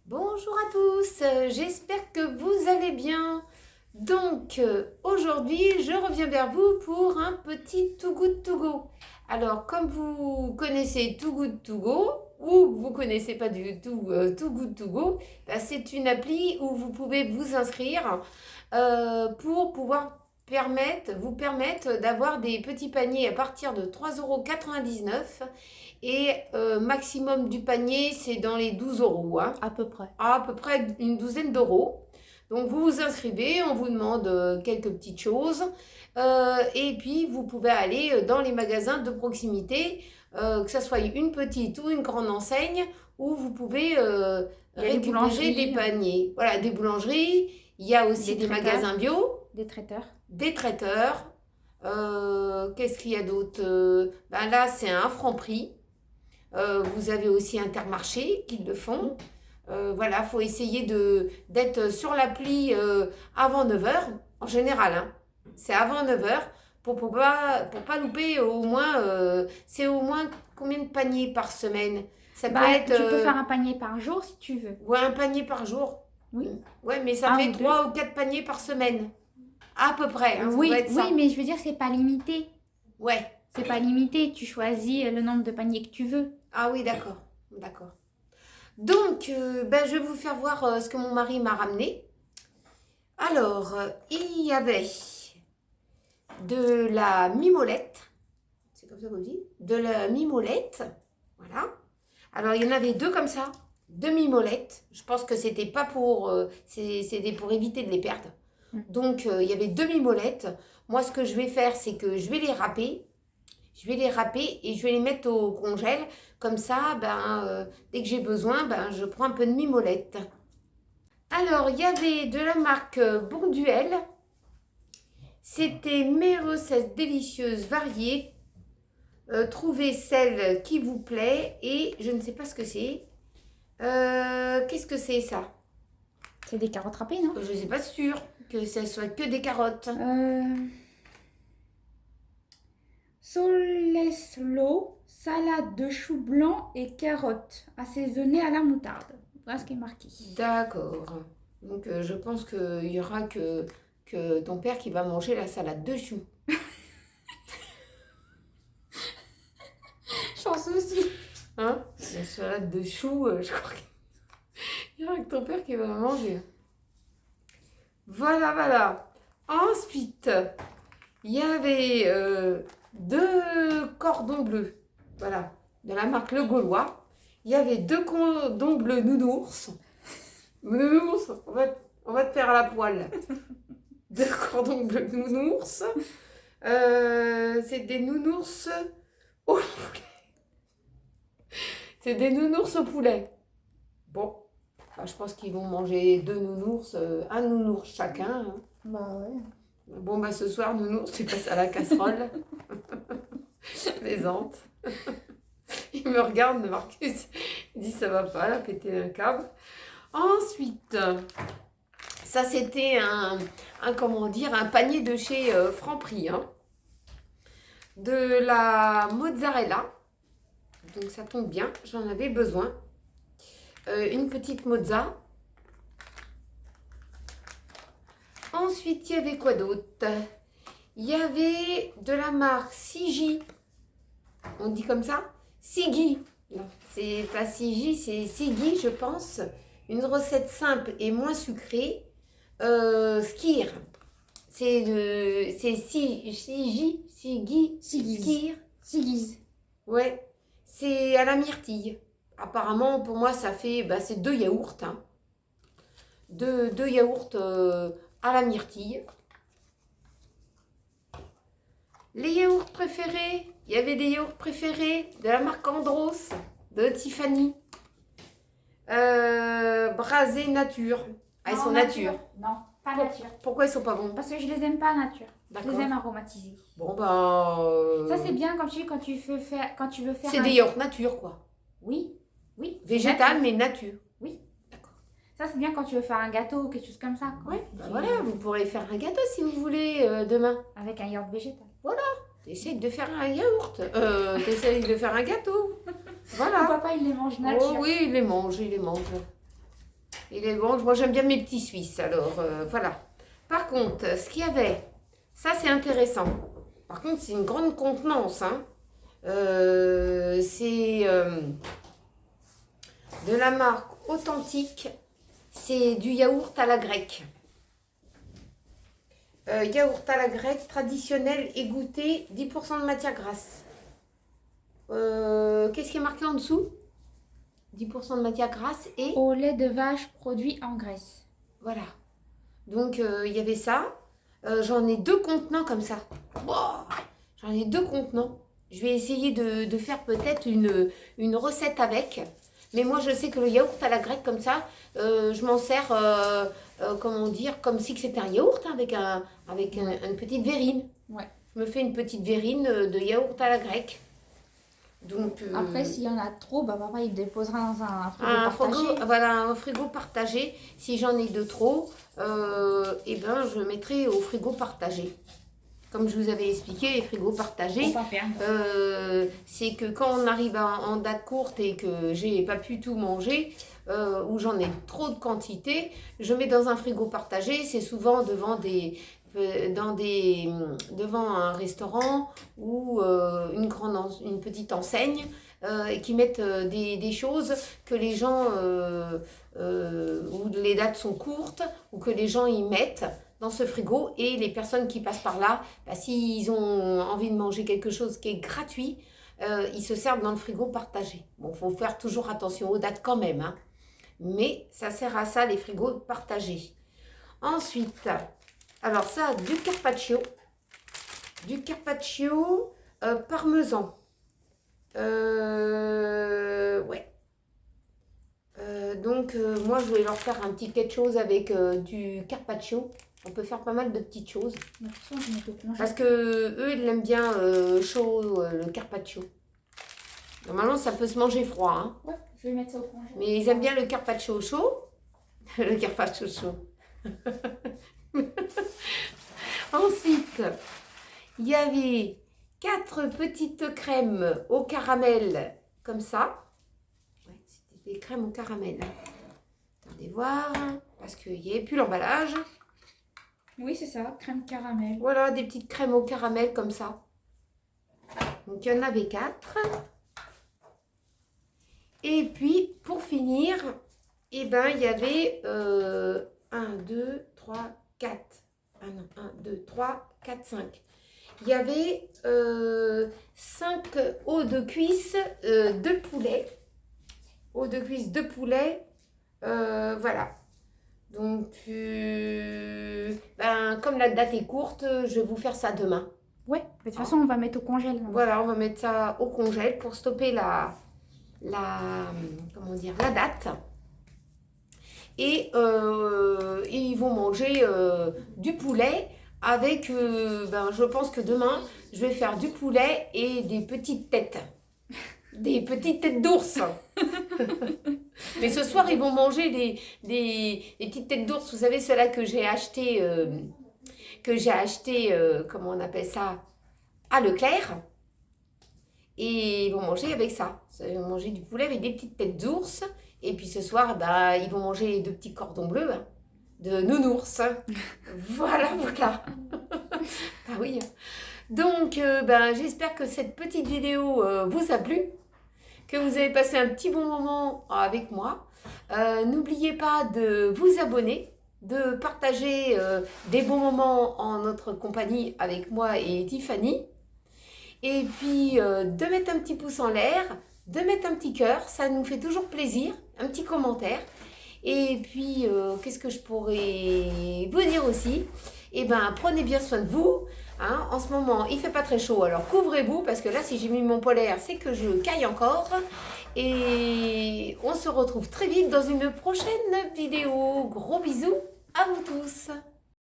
Bonjour à tous, j'espère que vous allez bien. Donc aujourd'hui, je reviens vers vous pour un petit Too Good To Go. Alors, comme vous connaissez Too Good To Go, ou vous connaissez pas du tout Too Good To Go, bah, c'est une appli où vous pouvez vous inscrire pour pouvoir vous permettre d'avoir des petits paniers à partir de 3,99 € et maximum du panier, c'est dans les 12 euros. Hein. À peu près une douzaine d'euros. Donc vous vous inscrivez, on vous demande quelques petites choses et puis vous pouvez aller dans les magasins de proximité, que ce soit une petite ou une grande enseigne, où vous pouvez récupérer des paniers. Voilà, des boulangeries, il y a aussi des magasins bio. Des traiteurs. Des traiteurs. Qu'est-ce qu'il y a d'autre ben là, c'est un Franprix. Vous avez aussi Intermarché qui le font. Voilà, il faut essayer d'être sur l'appli avant 9 h, en général. Hein. C'est avant 9 h pour pas louper au moins. C'est au moins combien de paniers par semaine? Ça peut être, tu peux faire un panier par jour si tu veux. Ouais, un panier par jour. Oui. Ouais, mais ça fait 3 ou 4 paniers par semaine. À peu près. Hein, oui, mais je veux dire, c'est pas limité. Ouais. C'est pas limité. Tu choisis le nombre de paniers que tu veux. Ah oui, d'accord. D'accord. Donc, je vais vous faire voir ce que mon mari m'a ramené. Alors, il y avait de la mimolette. C'est comme ça qu'on dit. De la mimolette. Voilà. Alors, il y en avait deux comme ça. Deux mimolettes. Je pense que c'était pas pour... c'était pour éviter de les perdre. Donc, il y avait deux mimolettes. Moi, ce que je vais faire, c'est que je vais les râper. Je vais les râper et je vais les mettre au congèle. Comme ça, dès que j'ai besoin, je prends un peu de mimolette. Alors, il y avait de la marque Bonduelle. C'était mes recettes délicieuses variées. Trouvez celle qui vous plaît. Et je ne sais pas ce que c'est. Qu'est-ce que c'est ça? C'est des carottes râpées, non? Je ne suis pas sûre que ce soit que des carottes. Soleslo, salade de choux blancs et carottes assaisonnées à la moutarde. Voilà ce qui est marqué. D'accord. Donc je pense qu'il y aura que ton père qui va manger la salade de choux. Je pense aussi. Hein? La salade de choux, je crois qu'il y aura que ton père qui va manger. Voilà, voilà. Ensuite, il y avait deux cordons bleus. Voilà, de la marque Le Gaulois. Il y avait deux cordons bleus nounours. Nounours, on va te faire à la poêle. Deux cordons bleus nounours. C'est des nounours au poulet. C'est des nounours au poulet. Bon, je pense qu'ils vont manger deux nounours, un nounours chacun. Hein. Bah ouais. Bon, ce soir, nounours, tu passes à la casserole. Je plaisante. Il me regarde, Marcus. Il dit ça va pas, là, péter un câble. Ensuite, ça c'était un panier de chez Franprix. Hein. De la mozzarella. Donc ça tombe bien, j'en avais besoin. Une petite mozza. Ensuite, il y avait quoi d'autre? Il y avait de la marque Sigi. On dit comme ça? Sigi. Non, c'est pas Sigi, c'est Sigi, je pense. Une recette simple et moins sucrée. Skir. C'est Sigi, Skir. Sigiz. Ouais, c'est à la myrtille. Apparemment, pour moi, ça fait... c'est deux yaourts. Hein. Deux yaourts à la myrtille. Les yaourts préférés. Il y avait des yaourts préférés de la marque Andros, de Tiffany. Brasés nature. Ah, ils sont nature. Non, pas nature. Pourquoi ils sont pas bons? Parce que je les aime pas nature. Je les aime aromatisés. Bon, Ça, c'est bien quand tu veux faire... C'est des yaourts nature, quoi. Oui. Végétal, mais nature. Oui. D'accord. Ça, c'est bien quand tu veux faire un gâteau ou quelque chose comme ça. Oui, voilà, vous pourrez faire un gâteau si vous voulez demain. Avec un yaourt végétal. Voilà. Essaye de faire un yaourt. Essaye de faire un gâteau. Voilà. Mon papa, il les mange nature. Oh oui, il les mange. Il est bon, moi j'aime bien mes petits Suisses, alors voilà. Par contre, ce qu'il y avait, ça c'est intéressant. Par contre, c'est une grande contenance. Hein. C'est de la marque Authentique. C'est du yaourt à la grecque. Yaourt à la grecque, traditionnel et goûté, 10% de matière grasse. Qu'est-ce qui est marqué en dessous? 10% de matière grasse et... Au lait de vache produit en Grèce. Voilà. Donc, il y avait ça. J'en ai 2 contenants comme ça. Wow, j'en ai 2 contenants. Je vais essayer de faire peut-être une recette avec. Mais moi, je sais que le yaourt à la grecque comme ça, je m'en sers, comment dire, comme si c'était un yaourt hein, avec une petite verrine. Ouais. Je me fais une petite verrine de yaourt à la grecque. Donc, après, s'il y en a trop, bah, papa il déposera dans un frigo partagé. Voilà, un frigo partagé. Si j'en ai de trop, eh ben, je mettrai au frigo partagé. Comme je vous avais expliqué, les frigos partagés, c'est que quand on arrive en date courte et que j'ai pas pu tout manger, ou j'en ai trop de quantité, je mets dans un frigo partagé. C'est souvent devant un restaurant ou une petite enseigne qui mettent des choses que les gens, où les dates sont courtes, ou que les gens y mettent dans ce frigo, et les personnes qui passent par là, bah, s'ils ont envie de manger quelque chose qui est gratuit, ils se servent dans le frigo partagé. Bon, il faut faire toujours attention aux dates quand même, hein. Mais ça sert à ça, les frigos partagés. Ensuite, alors ça, du carpaccio parmesan. Ouais. Donc, moi, je vais leur faire un petit quelque chose avec du carpaccio. On peut faire pas mal de petites choses. Parce que eux, ils l'aiment bien chaud, le carpaccio. Normalement, ça peut se manger froid. Hein. Ouais, je vais mettre ça au congé. Mais ils aiment bien le carpaccio chaud. Le carpaccio chaud. Ensuite, il y avait 4 petites crèmes au caramel, comme ça. Ouais, c'était des crèmes au caramel. Attendez voir, parce qu'il n'y avait plus l'emballage. Oui, c'est ça, crème caramel. Voilà, des petites crèmes au caramel comme ça. Donc, il y en avait 4. Et puis, pour finir, eh ben, il y avait 1, 2, 3, 4. Ah non, 1, 2, 3, 4, 5. Il y avait 5 os de cuisse de poulet. Os de cuisse de poulet. Voilà. Donc, comme la date est courte, je vais vous faire ça demain. Ouais, de toute façon, on va mettre au congèle. Voilà, on va mettre ça au congèle pour stopper la date. Et ils vont manger du poulet avec, je pense que demain, je vais faire du poulet et des petites têtes. Des petites têtes d'ours. Mais ce soir, ils vont manger des petites têtes d'ours. Vous savez, ceux-là que j'ai acheté, comment on appelle ça, à Leclerc. Et ils vont manger avec ça. Ils vont manger du poulet avec des petites têtes d'ours. Et puis ce soir, ils vont manger les 2 petits cordons bleus hein, de nounours. Voilà. Ah oui. Donc, j'espère que cette petite vidéo vous a plu. Que vous avez passé un petit bon moment avec moi. N'oubliez pas de vous abonner, de partager des bons moments en notre compagnie avec moi et Tiffany. Et puis de mettre un petit pouce en l'air, de mettre un petit cœur, ça nous fait toujours plaisir, un petit commentaire. Et puis, qu'est-ce que je pourrais vous dire aussi? Eh bien, prenez bien soin de vous. Hein. En ce moment, il ne fait pas très chaud, alors couvrez-vous, parce que là, si j'ai mis mon polaire, c'est que je caille encore. Et on se retrouve très vite dans une prochaine vidéo. Gros bisous à vous tous.